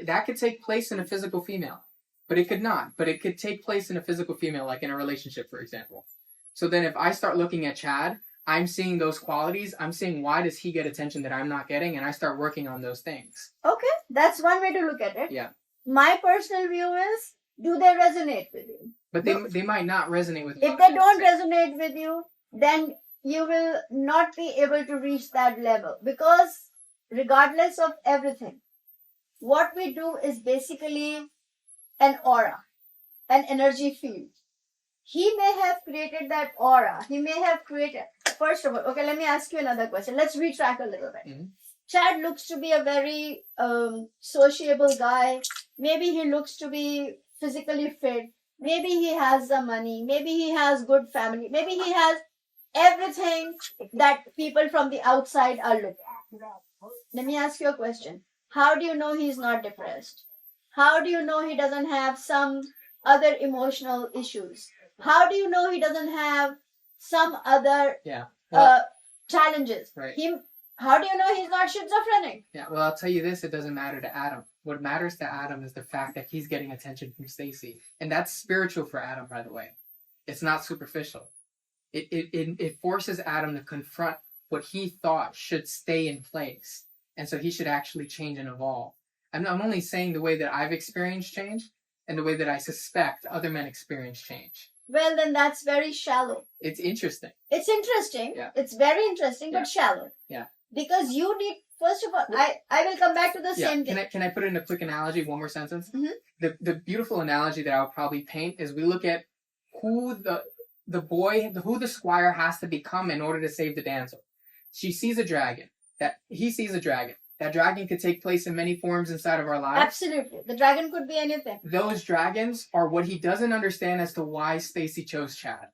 that could take place in a physical female, but it could not. But it could take place in a physical female, like in a relationship, for example. So then if I start looking at Chad, I'm seeing those qualities. I'm seeing why does he get attention that I'm not getting, and I start working on those things. Okay, that's one way to look at it. Yeah. My personal view is, do they resonate with you? But they might not resonate with you. If they don't resonate with you, then you will not be able to reach that level. Because regardless of everything, what we do is basically an aura, an energy field. He may have created that aura. He may have created... First of all, okay, let me ask you another question. Let's retrack a little bit. Mm-hmm. Chad looks to be a very sociable guy. Maybe he looks to be physically fit. Maybe he has the money. Maybe he has good family. Maybe he has everything that people from the outside are looking at. Let me ask you a question. How do you know he's not depressed? How do you know he doesn't have some other emotional issues? How do you know he doesn't have some other challenges? Right. How do you know he's not schizophrenic? Yeah, well, I'll tell you this, it doesn't matter to Adam. What matters to Adam is the fact that he's getting attention from Stacy. And that's spiritual for Adam, by the way. It's not superficial. It forces Adam to confront what he thought should stay in place. And so he should actually change and evolve. I'm only saying the way that I've experienced change and the way that I suspect other men experience change. Well, then that's very shallow. It's interesting. It's interesting. Yeah. It's very interesting, but shallow. Yeah. Because you need, first of all, I will come back to the same thing. Can I put in a quick analogy, one more sentence? Mm-hmm. The beautiful analogy that I'll probably paint is we look at who the squire has to become in order to save the damsel. She sees a dragon. He sees a dragon. That dragon could take place in many forms inside of our lives. Absolutely. The dragon could be anything. Those dragons are what he doesn't understand as to why Stacy chose Chad.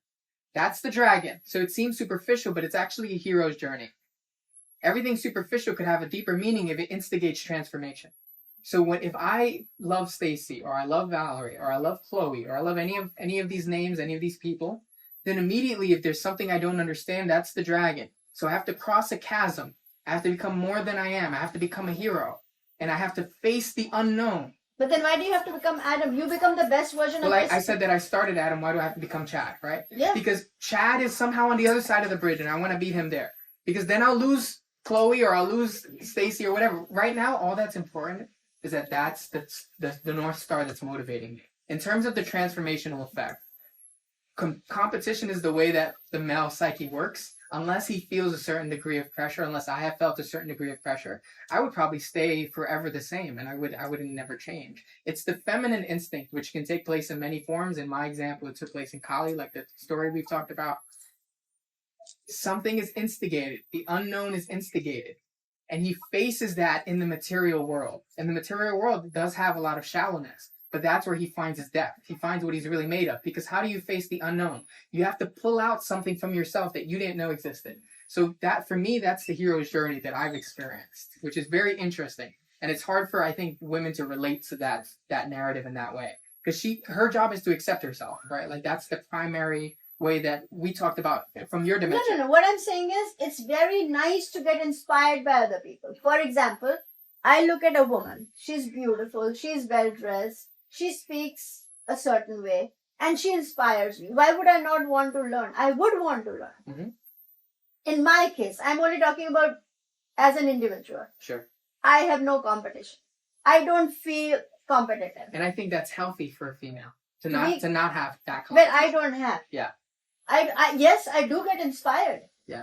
That's the dragon. So it seems superficial, but it's actually a hero's journey. Everything superficial could have a deeper meaning if it instigates transformation. So if I love Stacy, or I love Valerie, or I love Chloe, or I love any of these names, any of these people, then immediately if there's something I don't understand, that's the dragon. So I have to cross a chasm. I have to become more than I am. I have to become a hero. And I have to face the unknown. But then why do you have to become Adam? You become the best version of I said that I started Adam. Why do I have to become Chad, right? Yeah. Because Chad is somehow on the other side of the bridge and I want to beat him there. Because then I'll lose Chloe or I'll lose Stacy or whatever. Right now, all that's important is that's the North Star that's motivating me. In terms of the transformational effect, competition is the way that the male psyche works. Unless he feels a certain degree of pressure, unless I have felt a certain degree of pressure, I would probably stay forever the same and I would never change. It's the feminine instinct, which can take place in many forms. In my example, it took place in Kali, like the story we've talked about. Something is instigated. The unknown is instigated. And he faces that in the material world. And the material world does have a lot of shallowness. But that's where he finds his depth. He finds what he's really made of. Because how do you face the unknown? You have to pull out something from yourself that you didn't know existed. So that, for me, that's the hero's journey that I've experienced, which is very interesting. And it's hard for, I think, women to relate to that narrative in that way. Because her job is to accept herself, right? Like, that's the primary way that we talked about from your dimension. No. What I'm saying is, it's very nice to get inspired by other people. For example, I look at a woman. She's beautiful. She's well-dressed. She speaks a certain way and she inspires me. Why would I not want to learn? I would want to learn. Mm-hmm. In my case, I'm only talking about as an individual. Sure. I have no competition. I don't feel competitive. And I think that's healthy for a female to not have that competition. But I don't have. Yeah. Yes, I do get inspired. Yeah.